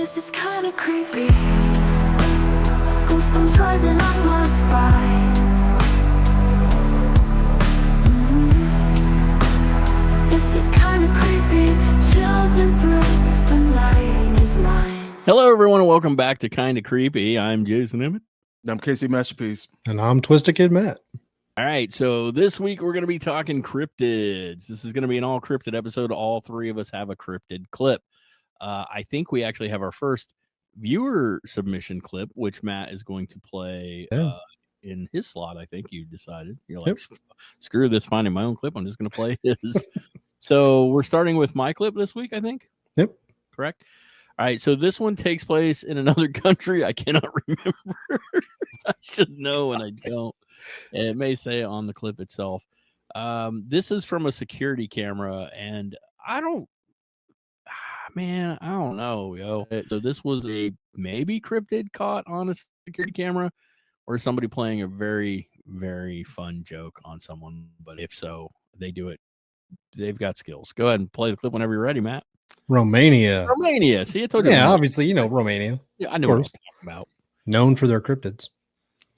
This is kinda creepy. Goosebumps rising up my spine. This is kinda creepy. Chills and thrills. The night is mine. Hello, everyone, and welcome back to Kinda Creepy. I'm Jason Emmett. I'm Casey Masterpiece. And I'm Twisted Kid Matt. All right, so this week we're going to be talking cryptids. This is going to be an all cryptid episode. All three of us have a cryptid clip. I think we actually have our first viewer submission clip, which Matt is going to play in his slot. I think you decided. You're like, screw this finding my own clip. I'm just going to play his. So we're starting with my clip this week, I think. Yep. Correct. All right, so this one takes place in another country. I cannot remember. I should know, and I don't. And it may say on the clip itself. This is from a security camera, and I don't know, yo. So this was a maybe cryptid caught on a security camera, or somebody playing a very, very fun joke on someone. But if so, they do it. They've got skills. Go ahead and play the clip whenever you're ready, Matt. Romania. See, I told you. Yeah, obviously, you know Romania. Yeah, I know what I was talking about. Known for their cryptids.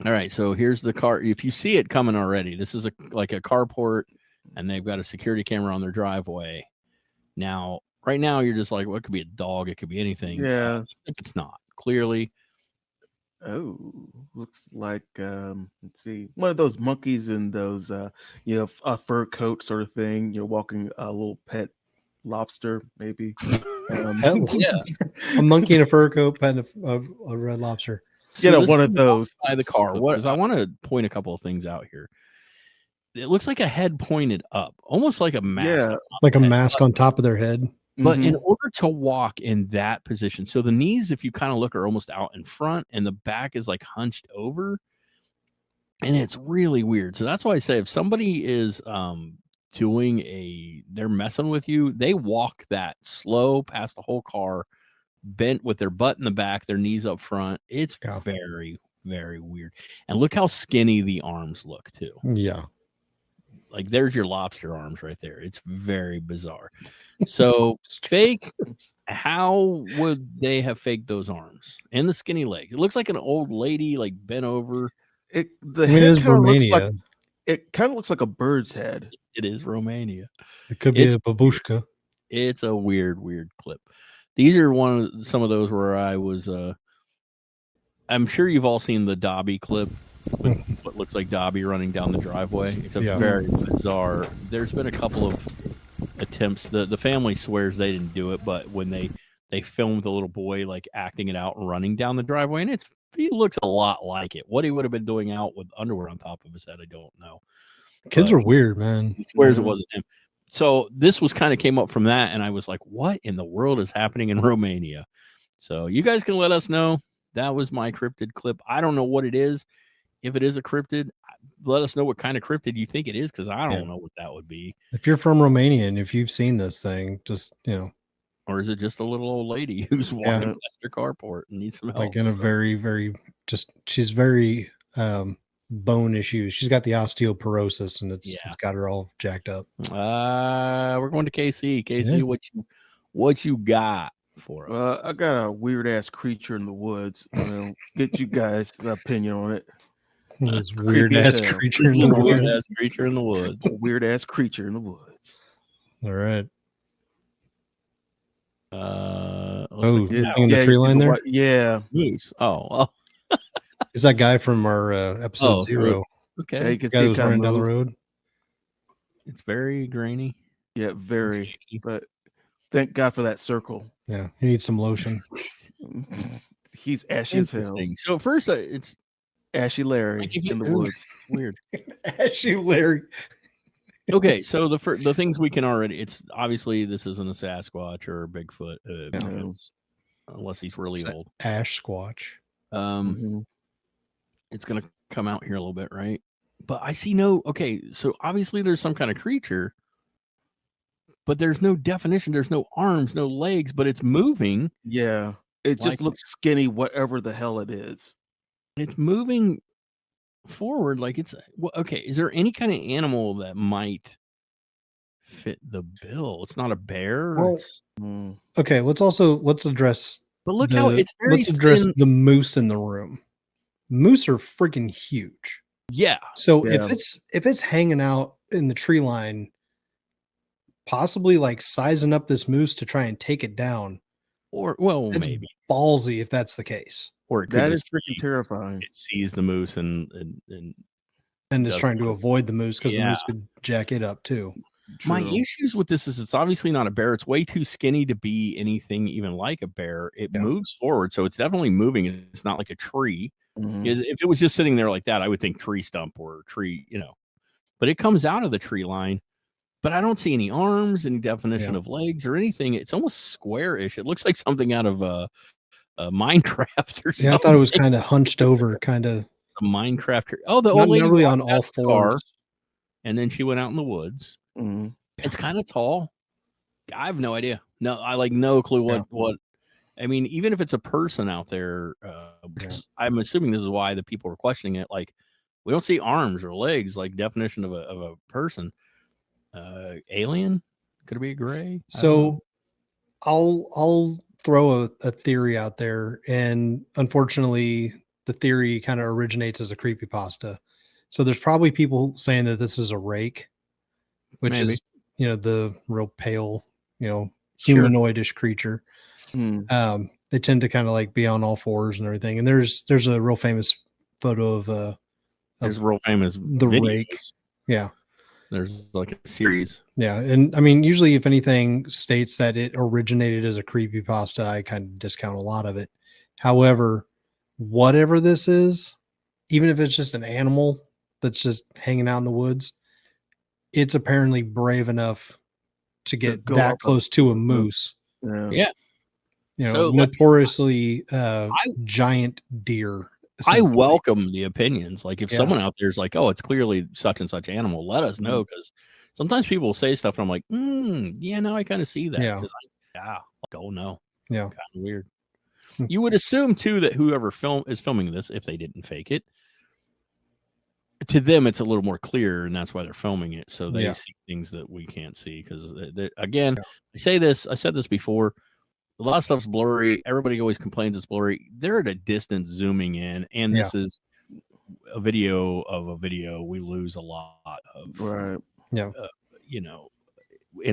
All right, so here's the car. If you see it coming already, this is like a carport, and they've got a security camera on their driveway. Now, right now, you're just like, well, it could be a dog, it could be anything. Yeah. If it's not, clearly. Oh, looks like let's see, one of those monkeys in those a fur coat sort of thing. You're walking a little pet lobster, maybe. Yeah, A monkey in a fur coat, petting a red lobster. So one of those by the car. What I want to point a couple of things out here. It looks like a head pointed up, almost like a mask. Yeah, like a mask on top of their head. But in order to walk in that position, so the knees, if you kind of look, are almost out in front, and the back is like hunched over, and it's really weird. So that's why I say if somebody is they're messing with you, they walk that slow past the whole car, bent with their butt in the back, their knees up front. It's very, very weird. And look how skinny the arms look too. Yeah. Like there's your lobster arms right there. It's very bizarre. So fake, how would they have faked those arms and the skinny legs? It looks like an old lady, like bent over. It is Romania. It kind of looks like a bird's head. It is Romania. It could be a babushka. It's a weird clip. These are some of those where I was I'm sure you've all seen the Dobby clip with what looks like Dobby running down the driveway. It's a very bizarre. There's been a couple of attempts. The family swears they didn't do it, but when they filmed the little boy like acting it out and running down the driveway, and he looks a lot like it. What he would have been doing out with underwear on top of his head, I don't know. Kids are weird, man. He swears it wasn't him. So this was kind of came up from that, and I was like, what in the world is happening in Romania? So you guys can let us know. That was my cryptid clip. I don't know what it is. If it is a cryptid, let us know what kind of cryptid you think it is, because I don't know what that would be. If you're from Romania and if you've seen this thing, just, Or is it just a little old lady who's walking past her carport and needs some help? Like in a very, very, she's very bone issues. She's got the osteoporosis, and it's got her all jacked up. We're going to KC. KC, what you got for us? I got a weird ass creature in the woods. Get you guys' opinion on it. This weird ass creature in the woods. Weird ass creature in the woods. Weird ass creature in the woods. All right. In the tree line there. Yeah. Moose. Oh, well. Is that guy from our episode 0? Okay. Yeah, the guy who's running down the road. It's very grainy. Yeah, very. But thank God for that circle. Yeah, he needs some lotion. He's ashy as hell. So first, it's Ashy Larry in the woods. Weird. Ashy Larry. Okay, so the things we can already. It's obviously this isn't a Sasquatch or a Bigfoot, unless he's really old. Ash Squatch. It's gonna come out here a little bit, right? But I see no. Okay, so obviously there's some kind of creature, but there's no definition. There's no arms, no legs, but it's moving. Yeah, it just looks skinny, whatever the hell it is. It's moving forward like it's okay. Is there any kind of animal that might fit the bill? It's not a bear. Well, okay. Let's address But look how it's very let's address thin. the moose in the room. Moose are freaking huge. Yeah. So Yeah. if it's hanging out in the tree line, possibly like sizing up this moose to try and take it down, Or well, it's maybe. ballsy if that's the case. Or it could That is just freaking be terrifying. it sees the moose and And is doesn't trying to want- avoid the moose because the Yeah. moose could jack it up too. My True. issues with this is it's obviously not a bear. It's way too skinny to be anything even like a bear. It Yeah. moves forward, so it's definitely moving. It's not like a tree. Mhm. Because if it was just sitting there like that, I would think tree stump or tree, But it comes out of the tree line. But I don't see any arms, any definition Yeah. of legs or anything. It's almost square-ish. It looks like something out of Minecraft or something. Yeah, I thought it was kind of hunched over, kind of a Minecraft. Oh, the not old lady really walked on out all of the car, fours. and then she went out in the woods. Mhm. It's kind of tall. I have no idea. No, I like no clue what. I mean, even if it's a person out there, I'm assuming this is why the people were questioning it. Like, we don't see arms or legs, like definition of a person. Alien? Could it be a gray? So I'll throw a theory out there, and unfortunately, the theory kind of originates as a creepypasta. So there's probably people saying that this is a rake, which Maybe. is the real pale, Sure. humanoidish creature. Mhm. They tend to kind of like be on all fours and everything. And there's a real famous photo of There's real famous the videos. rake. Yeah. There's like a series. Yeah. And I mean, usually if anything states that it originated as a creepypasta, I kind of discount a lot of it. However, whatever this is, even if it's just an animal that's just hanging out in the woods, it's apparently brave enough to get go that up close to a moose. Yeah. Yeah. So, notoriously giant deer. I essentially. welcome the opinions. Like if Yeah. someone out there is like, oh, it's clearly such and such animal, let us know. Because sometimes people will say stuff and I'm like, yeah, now I kind of see that. Yeah. Oh no. Yeah. Kind of weird. You would assume too that whoever is filming this, if they didn't fake it, to them it's a little more clear, and that's why they're filming it, so they see things that we can't see. Because again, I said this before. A lot of stuff's blurry. Everybody always complains it's blurry. They're at a distance zooming in, and this is a video of a video. We lose a lot of Right. Yeah. In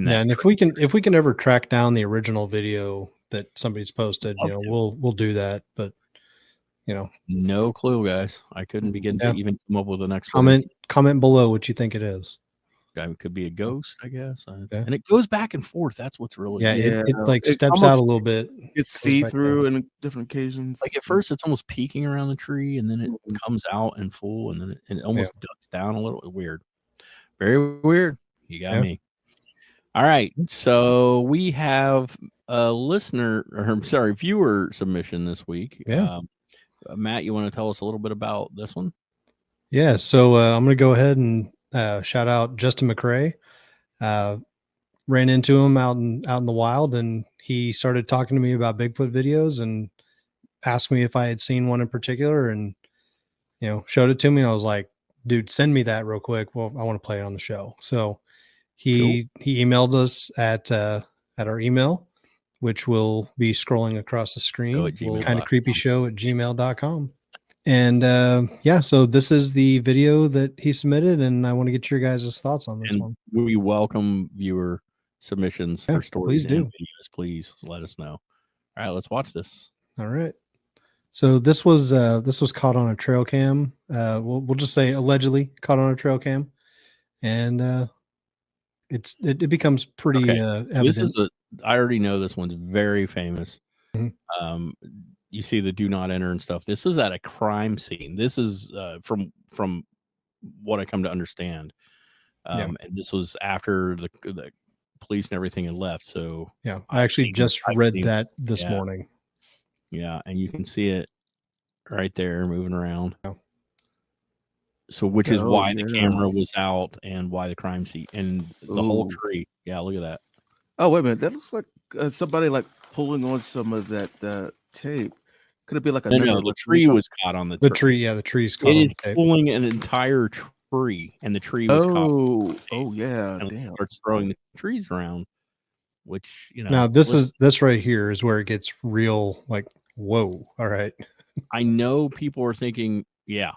that. And if we can ever track down the original video that somebody's posted, we'll do that. But no clue, guys. I couldn't begin to even come up with an comment below what you think it is. It could be a ghost, I guess. And it goes back and forth. That's what's really it like steps out a little bit. It's see through in different occasions. Like at first, it's almost peeking around the tree, and then it comes out in full, and then it almost ducks down a little. Weird, very weird. You got me. All right, so we have a viewer submission this week. Yeah. Matt, you want to tell us a little bit about this one? Yeah, so I'm going to go ahead and shout out Justin McRae. Ran into him out in the wild, and he started talking to me about Bigfoot videos and asked me if I had seen one in particular, and showed it to me. And I was like, dude, send me that real quick. Well, I want to play it on the show. So he emailed us at our email, which will be scrolling across the screen. KindaCreepyShow@gmail.com. And so this is the video that he submitted, and I want to get your guys' thoughts on this one. We welcome viewer submissions for stories. Please do. And videos. Please let us know. All right, let's watch this. All right. So this was caught on a trail cam. We'll just say allegedly caught on a trail cam, and it becomes pretty evident. I already know this one's very famous. Mm-hmm. You see the do not enter and stuff. This is at a crime scene. This is from what I come to understand. And this was after the police and everything had left. So I actually just read that this morning. Yeah, and you can see it right there moving around. Yeah. So which is why the camera was out and why the crime scene and the whole tree. Yeah, look at that. Oh, wait a minute. That looks like somebody like pulling on some of that tape. Could it be like a no? The tree was caught on the tree. The tree's caught. It is pulling an entire tree, and the tree was caught. Oh, yeah. And damn. starts throwing the trees around. which, Now this right here is where it gets real. Like, whoa! All right, I know people are thinking, yeah.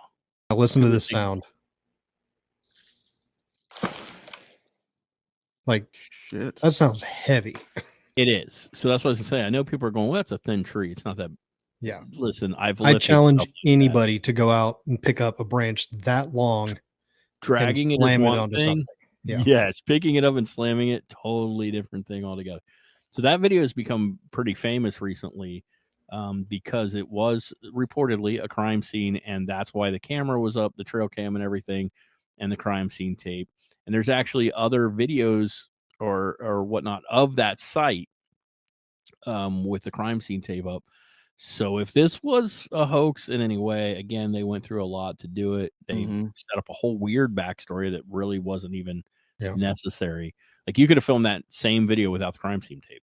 now listen to this sound. Like, Shit. that sounds heavy. It is. So that's what I was saying. I know people are going, well, that's a thin tree. It's not that. Yeah. Listen, I challenge anybody to go out and pick up a branch that long, dragging and it is slam it one onto thing. something. Yeah. Yes, picking it up and slamming it, totally different thing altogether. So that video has become pretty famous recently because it was reportedly a crime scene, and that's why the camera was up, the trail cam and everything, and the crime scene tape. And there's actually other videos or whatnot of that site with the crime scene tape up. So if this was a hoax in any way, again, they went through a lot to do it. They set up a whole weird backstory that really wasn't even necessary. Like, you could have filmed that same video without the crime scene tape.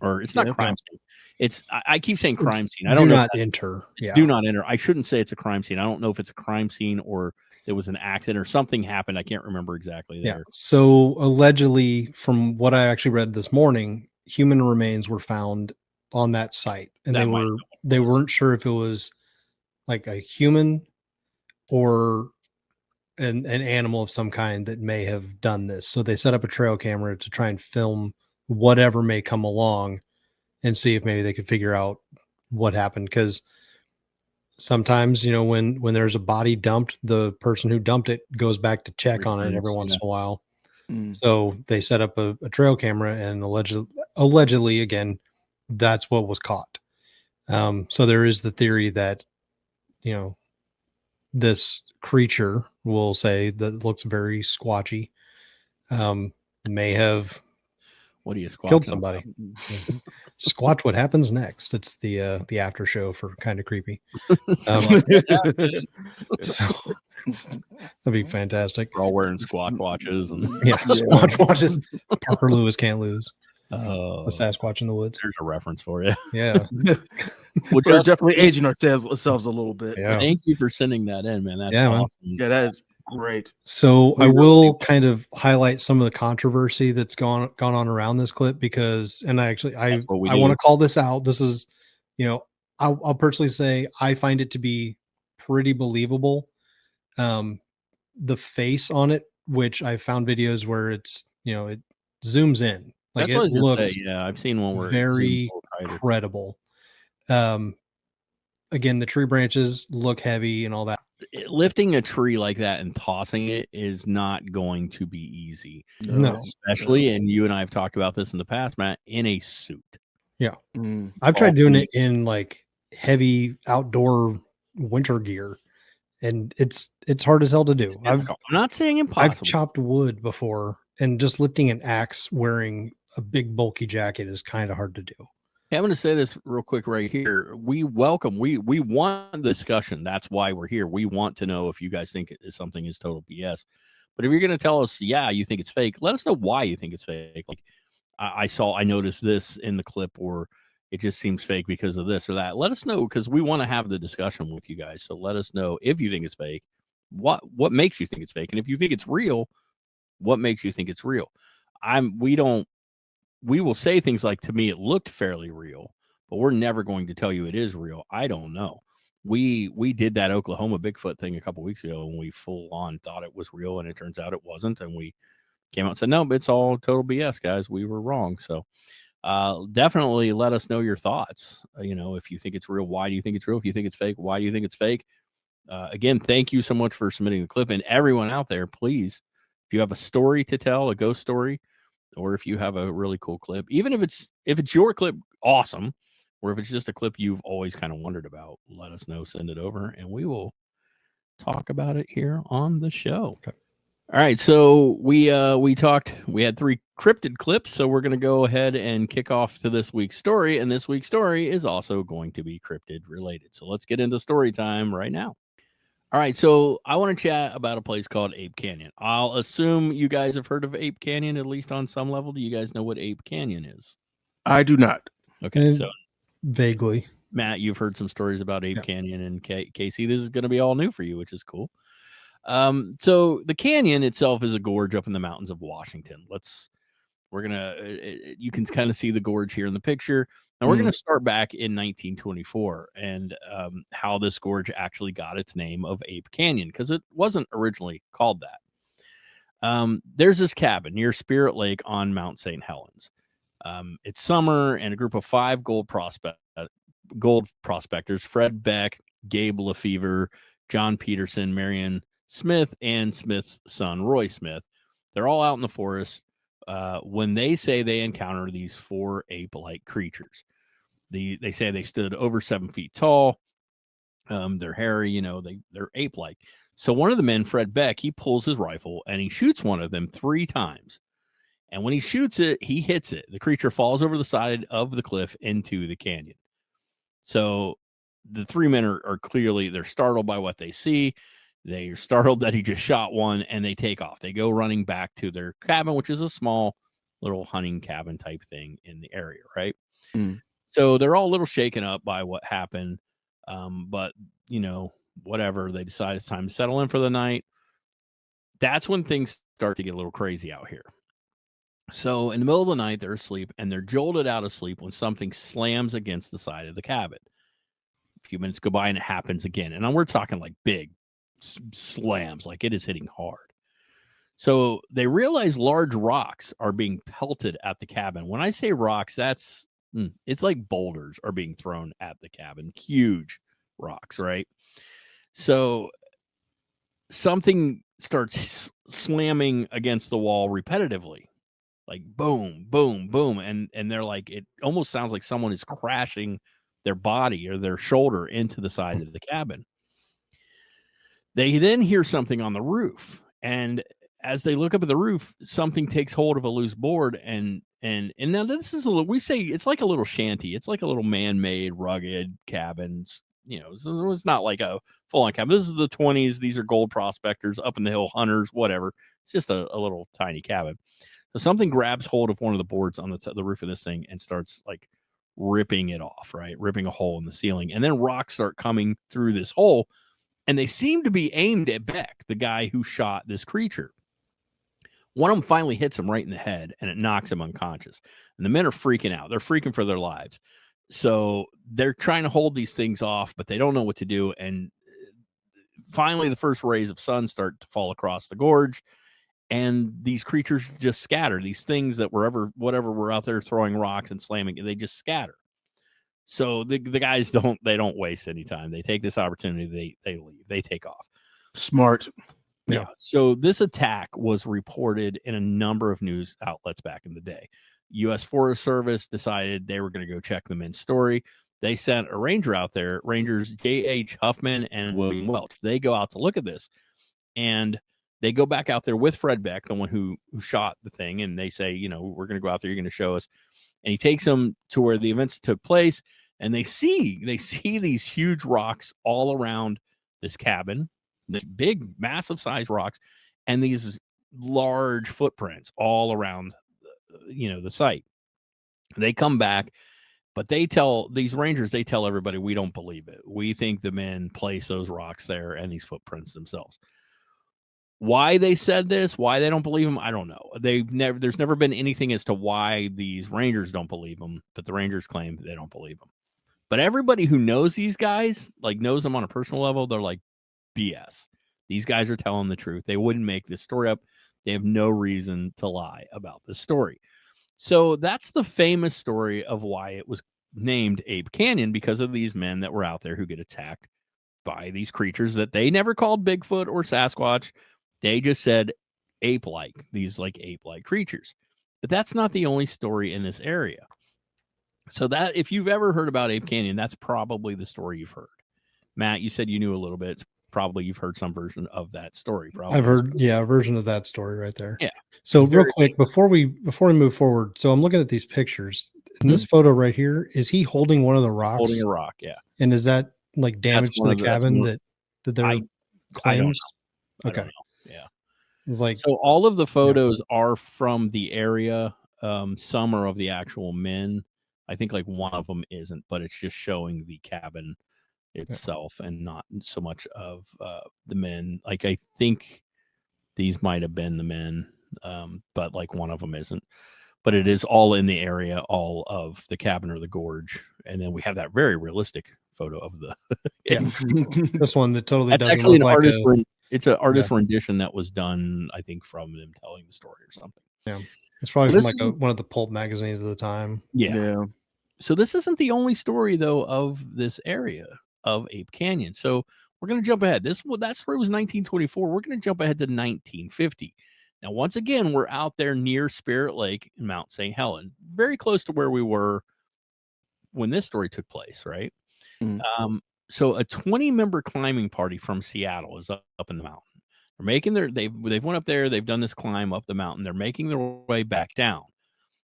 Or it's not crime scene. It's I keep saying crime scene. I don't do know. Not enter. It's do not enter. I shouldn't say it's a crime scene. I don't know if it's a crime scene or it was an accident or something happened. I can't remember exactly there. Yeah. So allegedly, from what I actually read this morning, human remains were found on that site, and they weren't sure if it was like a human or an animal of some kind that may have done this. So they set up a trail camera to try and film whatever may come along and see if maybe they could figure out what happened. Because sometimes, you know, when there's a body dumped, the person who dumped it goes back to check on it every once in a while. So they set up a trail camera, and allegedly, again, that's what was caught. So there is the theory that, you know, this creature, we'll say, that looks very squatchy, may have killed somebody. Squatch what happens next. It's the after show for Kind of Creepy. So that'd be fantastic. We're all wearing Squatch watches and Squatch watches. Parker Lewis can't lose. The Sasquatch in the woods. There's a reference for you. Yeah. We're definitely aging ourselves a little bit. Yeah. Thank you for sending that in, man. That's awesome. Man. Yeah, that is great. So I will kind of highlight some of the controversy that's gone on around this clip, because, and I want to call this out. This is, you know, I'll personally say I find it to be pretty believable. The face on it, which I found videos where it's, you know, it zooms in. Like, that's what it looks I've seen one where very credible. Again, the tree branches look heavy and all that. Lifting a tree like that and tossing it is not going to be easy. No. Especially, and you and I have talked about this in the past, Matt, in a suit. Yeah. I've tried doing it in like heavy outdoor winter gear, and it's hard as hell to do. I'm not saying impossible. I've chopped wood before, and just lifting an axe wearing a big bulky jacket is kind of hard to do. Hey, I'm going to say this real quick right here. We want the discussion. That's why we're here. We want to know if you guys think something is total BS. But if you're going to tell us, yeah, you think it's fake, let us know why you think it's fake. Like, I noticed this in the clip, or it just seems fake because of this or that. Let us know, because we want to have the discussion with you guys. So let us know if you think it's fake, what makes you think it's fake, and if you think it's real, what makes you think it's real. We will say things like, to me, it looked fairly real, but we're never going to tell you it is real. I don't know. We did that Oklahoma Bigfoot thing a couple weeks ago, and we full on thought it was real, and it turns out it wasn't. And we came out and said, no, it's all total BS, guys. We were wrong. So definitely let us know your thoughts. You know, if you think it's real, why do you think it's real? If you think it's fake, why do you think it's fake? Again, thank you so much for submitting the clip. And everyone out there, please, if you have a story to tell, a ghost story, or if you have a really cool clip, even if it's your clip, awesome. Or if it's just a clip you've always kind of wondered about, let us know, send it over, and we will talk about it here on the show. Okay. All right. So we had 3 cryptid clips. So we're going to go ahead and kick off to this week's story. And this week's story is also going to be cryptid related. So let's get into story time right now. All right, so I want to chat about a place called Ape Canyon. I'll assume you guys have heard of Ape Canyon, at least on some level. Do you guys know what Ape Canyon is? I do not. Okay, so vaguely. Matt, you've heard some stories about Ape Canyon, and Casey, this is going to be all new for you, which is cool. So the canyon itself is a gorge up in the mountains of Washington. Let's We're gonna you can kind of see the gorge here in the picture. And we're going to start back in 1924 and how this gorge actually got its name of Ape Canyon, because it wasn't originally called that. There's this cabin near Spirit Lake on Mount St. Helens. It's summer, and a group of 5 gold prospectors, Fred Beck, Gabe Lefevre, John Peterson, Marion Smith, and Smith's son, Roy Smith. They're all out in the forest when they say they encounter these 4 ape-like creatures. They say they stood over 7 feet tall. They're hairy, they're ape-like. So one of the men, Fred Beck, he pulls his rifle and he shoots one of them 3 times. And when he shoots it, he hits it. The creature falls over the side of the cliff into the canyon. So the 3 men are clearly, they're startled by what they see. They're startled that he just shot one, and they take off. They go running back to their cabin, which is a small little hunting cabin type thing in the area, right? So they're all a little shaken up by what happened. But, whatever. They decide it's time to settle in for the night. That's when things start to get a little crazy out here. So in the middle of the night, they're asleep, and they're jolted out of sleep when something slams against the side of the cabin. A few minutes go by, and it happens again. And we're talking like big slams, like it is hitting hard. So they realize large rocks are being pelted at the cabin. When I say rocks, it's like boulders are being thrown at the cabin. Huge rocks, right? So something starts slamming against the wall repetitively, like boom, boom, boom. And they're like, it almost sounds like someone is crashing their body or their shoulder into the side of the cabin. They then hear something on the roof, and as they look up at the roof, something takes hold of a loose board, and now this is we say it's like a little shanty. It's like a little man-made, rugged cabin. So it's not like a full-on cabin. This is the 20s. These are gold prospectors, up in the hill hunters, whatever. It's just a little tiny cabin. So something grabs hold of one of the boards on the roof of this thing and starts like ripping it off, right? Ripping a hole in the ceiling, and then rocks start coming through this hole. And they seem to be aimed at Beck, the guy who shot this creature. One of them finally hits him right in the head, and it knocks him unconscious. And the men are freaking out. They're freaking for their lives. So they're trying to hold these things off, but they don't know what to do. And finally, the first rays of sun start to fall across the gorge, and these creatures just scatter. These things that whatever were out there throwing rocks and slamming, they just scatter. So the guys don't waste any time. They take this opportunity. They leave. They take off. Smart. Yeah. So this attack was reported in a number of news outlets back in the day. U.S. Forest Service decided they were going to go check the men's story. They sent a ranger out there, Rangers J.H. Huffman and William Welch. They go out to look at this, and they go back out there with Fred Beck, the one who shot the thing, and they say, we're going to go out there. You're going to show us. And he takes them to where the events took place, and they see these huge rocks all around this cabin, the big, massive size rocks, and these large footprints all around, the site. They come back, but these rangers tell everybody, we don't believe it. We think the men placed those rocks there and these footprints themselves. Why they said this, why they don't believe them, I don't know. There's never been anything as to why these rangers don't believe them, but the rangers claim they don't believe them. But everybody who knows these guys, like knows them on a personal level, they're like, BS. These guys are telling the truth. They wouldn't make this story up. They have no reason to lie about this story. So that's the famous story of why it was named Ape Canyon, because of these men that were out there who get attacked by these creatures that they never called Bigfoot or Sasquatch. They just said ape-like, these like ape-like creatures. But that's not the only story in this area. So that, if you've ever heard about Ape Canyon, that's probably the story you've heard. Matt, you said you knew a little bit. It's probably you've heard some version of that story. Probably. I've heard, a version of that story right there. Yeah. So real quick, before we move forward, so I'm looking at these pictures. In this photo right here, is he holding one of the rocks? Holding a rock, yeah. And is that like damage to the cabin that they're claims? I don't know. Yeah. It's like, so all of the photos are from the area. Some are of the actual men. I think like one of them isn't, but it's just showing the cabin itself and not so much of the men. Like I think these might have been the men, but like one of them isn't. but it is all in the area, all of the cabin or the gorge. And then we have that very realistic photo of the. Yeah. This one that totally That's doesn't actually an look like artist. a, It's an artist rendition that was done, I think, from them telling the story or something. yeah. It's probably Well, from this like isn't- one of the pulp magazines of the time. Yeah. Yeah. So this isn't the only story though of this area of Ape Canyon. So we're going to jump ahead. That story was 1924. We're going to jump ahead to 1950. Now, once again, we're out there near Spirit Lake in Mount St. Helen, very close to where we were when this story took place, right? Mm. So a 20-member climbing party from Seattle is up in the mountain. They're making they've went up there, they've done this climb up the mountain. They're making their way back down.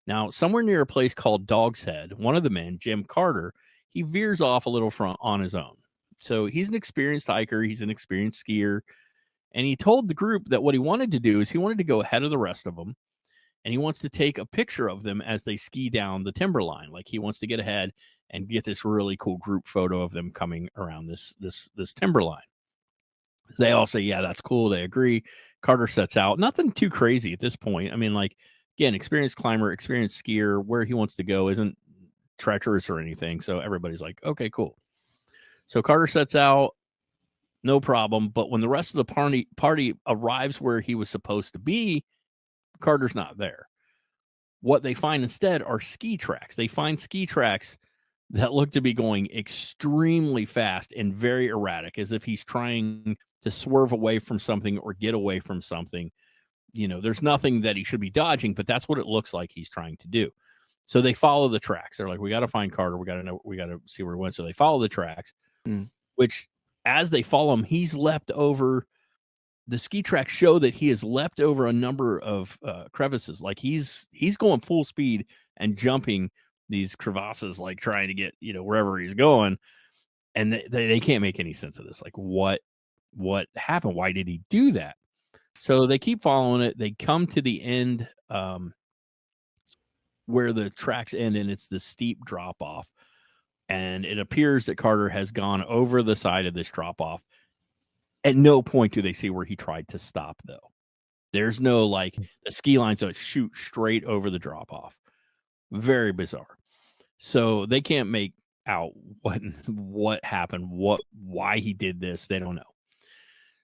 Now, somewhere near a place called Dog's Head, one of the men, Jim Carter, he veers off a little front on his own. So he's an experienced hiker, he's an experienced skier, and he told the group that what he wanted to do is he wanted to go ahead of the rest of them, and he wants to take a picture of them as they ski down the timberline. Like he wants to get ahead and get this really cool group photo of them coming around this timberline. They all say, yeah, that's cool. They agree. Carter sets out. Nothing too crazy at this point. I mean, like, again, experienced climber, experienced skier, where he wants to go isn't treacherous or anything. So everybody's like, okay, cool. So Carter sets out, no problem. But when the rest of the party arrives where he was supposed to be, Carter's not there. What they find instead are ski tracks. They find ski tracks that look to be going extremely fast and very erratic, as if he's trying to swerve away from something or get away from something. You know, there's nothing that he should be dodging, but that's what it looks like he's trying to do. So they follow the tracks. They're like, we got to find Carter. We got to see where he went. So they follow the tracks, which as they follow him, he's leapt over. The ski tracks show that he has leapt over a number of crevices. Like he's going full speed and jumping these crevasses, like trying to get, wherever he's going. And they can't make any sense of this. Like what happened? Why did he do that? So they keep following it. They come to the end where the tracks end, and it's the steep drop off. And it appears that Carter has gone over the side of this drop off. At no point do they see where he tried to stop, though. There's no, like, the ski lines that shoot straight over the drop off. Very bizarre. So they can't make out what happened, why he did this. They don't know.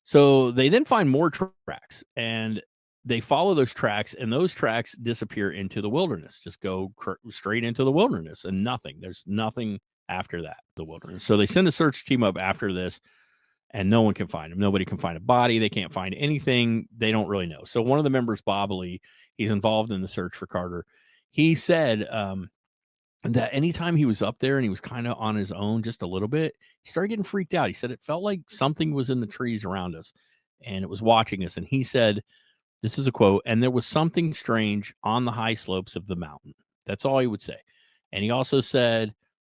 So they then find more tracks, and they follow those tracks, and those tracks disappear into the wilderness. Just go straight into the wilderness, and nothing. There's nothing after that, the wilderness. So they send a search team up after this, and no one can find him. Nobody can find a body. They can't find anything. They don't really know. So one of the members, Bob Lee, he's involved in the search for Carter. He said that anytime he was up there and he was kind of on his own just a little bit, he started getting freaked out. He said it felt like something was in the trees around us and it was watching us. And he said, this is a quote, and there was something strange on the high slopes of the mountain. That's all he would say. And he also said,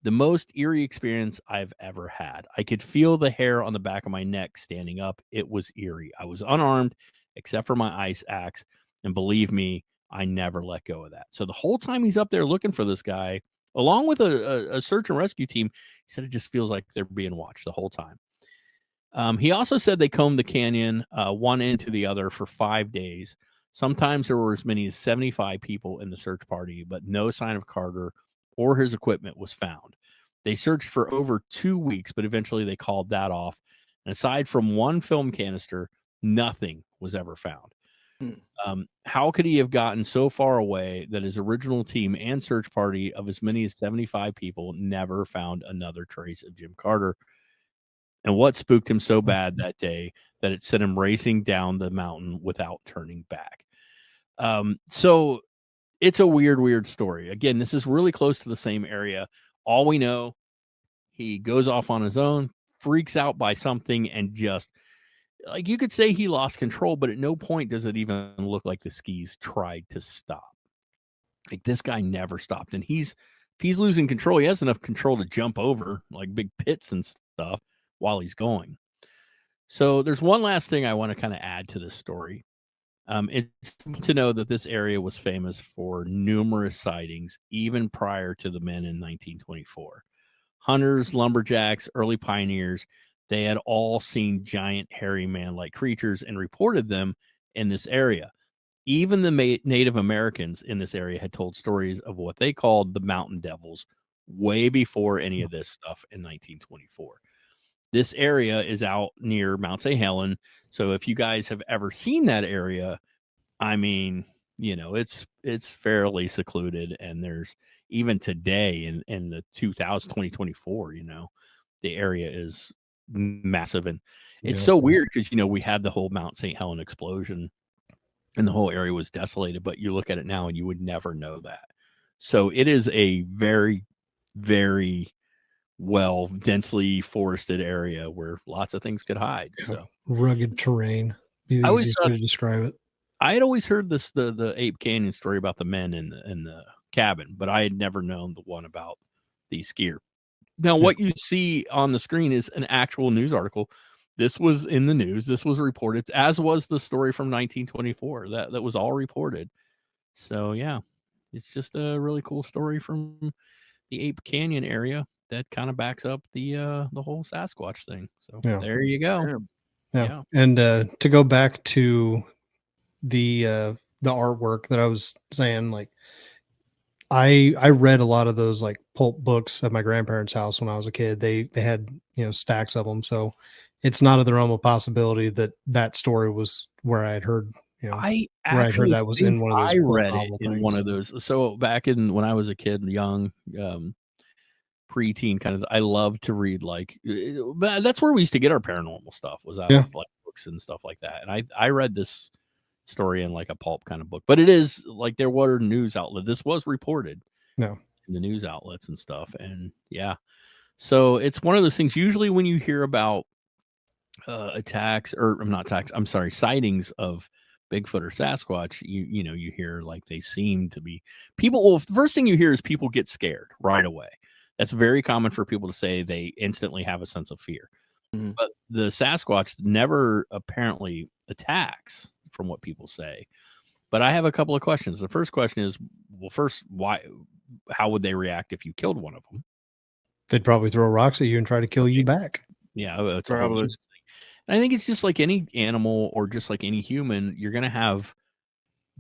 the most eerie experience I've ever had. I could feel the hair on the back of my neck standing up. It was eerie. I was unarmed except for my ice axe. And believe me, I never let go of that. So the whole time he's up there looking for this guy, along with a search and rescue team, he said it just feels like they're being watched the whole time. He also said they combed the canyon one end to the other for 5 days. Sometimes there were as many as 75 people in the search party, but no sign of Carter or his equipment was found. They searched for over 2 weeks, but eventually they called that off. And aside from one film canister, nothing was ever found. How could he have gotten so far away that his original team and search party of as many as 75 people never found another trace of Jim Carter? And what spooked him so bad that day that it sent him racing down the mountain without turning back? So it's a weird story. Again, this is really close to the same area. All we know, he goes off on his own, freaks out by something, and just, like, you could say he lost control, but at no point does it even look like the skis tried to stop. Like, this guy never stopped. And if he's losing control, he has enough control to jump over like big pits and stuff while he's going. So there's one last thing I want to kind of add to this story. It's to know that this area was famous for numerous sightings, even prior to the men in 1924. Hunters, lumberjacks, early pioneers, they had all seen giant hairy man-like creatures and reported them in this area. even the Native Americans in this area had told stories of what they called the mountain devils way before any of this stuff in 1924. This area is out near Mount St. Helen. So if you guys have ever seen that area, I mean, you know, it's fairly secluded, and there's even today in the 2024, you know, the area is massive, and it's so weird because, you know, we had the whole Mount St. Helen explosion and the whole area was desolated, but you look at it now and you would never know that. So it is a very, very well densely forested area where lots of things could hide. So rugged terrain. Be the easiest way to describe it. I had always heard the Ape Canyon story about the men in the cabin, but I had never known the one about the skier. Now, what you see on the screen is an actual news article. This was in the news. This was reported, as was the story from 1924. That was all reported. So yeah, it's just a really cool story from the Ape Canyon area that kind of backs up the whole Sasquatch thing. So there you go. Yeah. And to go back to the artwork that I was saying, like I read a lot of those like pulp books at my grandparents' house when I was a kid. They had, you know, stacks of them. So it's not of the realm of possibility that story was where I had heard, you know, I where I heard that was in one of those. I read it in one of those. So back in when I was a kid, young, preteen kind of, I loved to read, like, that's where we used to get our paranormal stuff, was out of like books and stuff like that. And I read this story in like a pulp kind of book, but it is like there were news outlet. This was reported in the news outlets and stuff. And yeah, so it's one of those things. Usually when you hear about attacks, or not attacks, I'm sorry, sightings of Bigfoot or Sasquatch, you know, you hear like they seem to be people. Well, the first thing you hear is people get scared right away. That's very common for people to say. They instantly have a sense of fear. Mm-hmm. But the Sasquatch never apparently attacks, from what people say. But I have a couple of questions. The first question is, well, first, how would they react if you killed one of them? They'd probably throw rocks at you and try to kill you back. Yeah, it's probably. And I think it's just like any animal or just like any human, you're going to have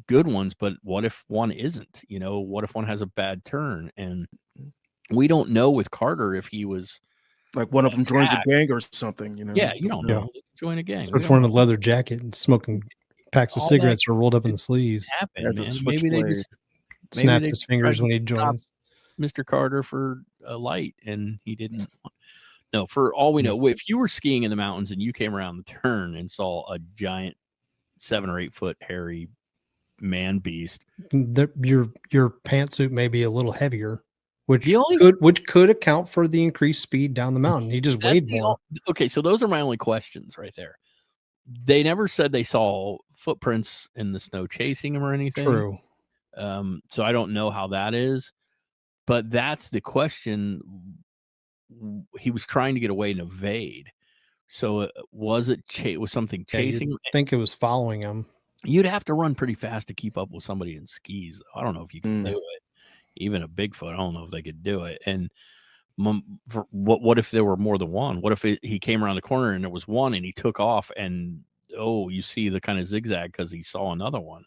good ones, but what if one isn't? You know, what if one has a bad turn? And we don't know with Carter if he was like one of them joins a gang or something, you know. Yeah, you don't know. Join a gang. Starts wearing a leather jacket and smoking packs of cigarettes are rolled up in the sleeves. Man. Maybe they just snaps his fingers when he joins. Mr. Carter for a light, and he didn't. No, for all we know, if you were skiing in the mountains and you came around the turn and saw a giant 7 or 8 foot hairy man beast, your pantsuit may be a little heavier, which could account for the increased speed down the mountain. He just weighed more. Okay, so those are my only questions right there. They never said they saw footprints in the snow chasing him or anything. True. So I don't know how that is, but that's the question. He was trying to get away and evade. So was something chasing him? I think it was following him. You'd have to run pretty fast to keep up with somebody in skis. I don't know if you can do it. Even a Bigfoot, I don't know if they could do it. And what if there were more than one? What if he came around the corner and there was one and he took off and you see the kind of zigzag because he saw another one?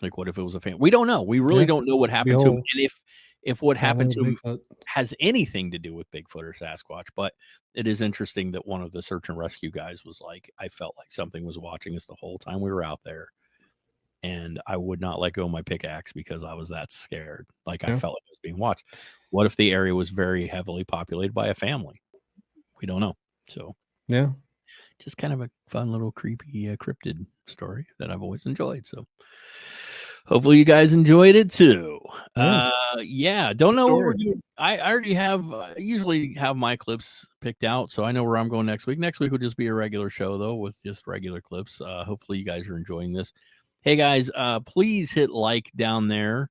Like, what if it was a fan? We don't know. We really don't know what happened to him, and if what happened to him has anything to do with Bigfoot or Sasquatch. But it is interesting that one of the search and rescue guys was like, I felt like something was watching us the whole time we were out there, and I would not let go of my pickaxe because I was that scared. Like, I felt like I was being watched. What if the area was very heavily populated by a family? We don't know. So just kind of a fun little creepy cryptid story that I've always enjoyed. So hopefully you guys enjoyed it too. Don't know what we're doing. I already have usually have my clips picked out, so I know where I'm going next week. Next week will just be a regular show though, with just regular clips. Hopefully you guys are enjoying this. Hey guys, please hit like down there.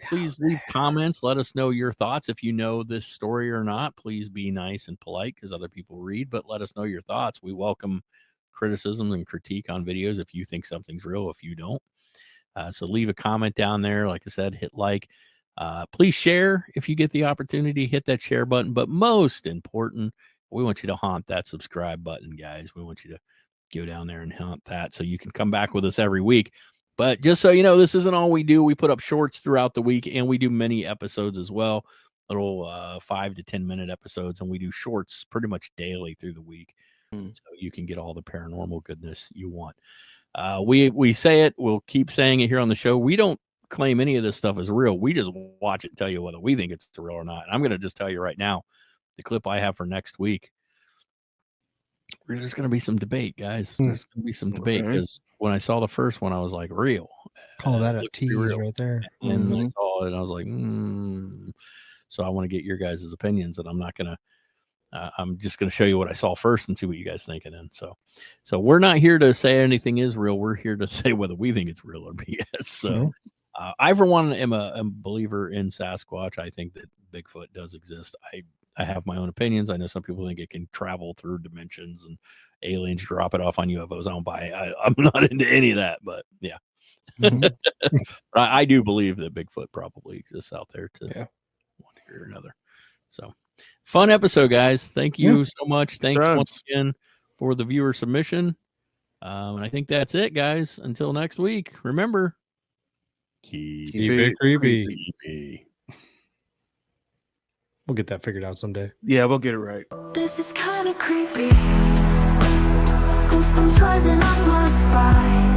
Please leave comments. Let us know your thoughts. If you know this story or not, please be nice and polite because other people read, but let us know your thoughts. We welcome criticism and critique on videos if you think something's real, if you don't. So leave a comment down there. Like I said, hit like. Please share if you get the opportunity. Hit that share button. But most important, we want you to haunt that subscribe button, guys. We want you to go down there and haunt that so you can come back with us every week. But just so you know, this isn't all we do. We put up shorts throughout the week, and we do many episodes as well, little 5 to 10 minute episodes, and we do shorts pretty much daily through the week, so you can get all the paranormal goodness you want. We say it, we'll keep saying it here on the show. We don't claim any of this stuff is real. We just watch it and tell you whether we think it's real or not. And I'm going to just tell you right now, the clip I have for next week, there's going to be some debate, guys. There's going to be some debate because when I saw the first one, I was like, real. Call that a Looks tease real. right there. And I saw it and I was like, So I want to get your guys' opinions, and I'm not going to, I'm just going to show you what I saw first and see what you guys think. And then, so we're not here to say anything is real. We're here to say whether we think it's real or BS. So I, for one, am a believer in Sasquatch. I think that Bigfoot does exist. I have my own opinions. I know some people think it can travel through dimensions and aliens drop it off on UFOs. I don't buy it. I'm not into any of that, but yeah. But I do believe that Bigfoot probably exists out there to one degree or another. So fun episode, guys. Thank you so much. Thanks once again for the viewer submission. And I think that's it, guys. Until next week, remember, keep it creepy. creepy. We'll get that figured out someday. Yeah, we'll get it right. This is kind of creepy. Goosebumps rising on my spine.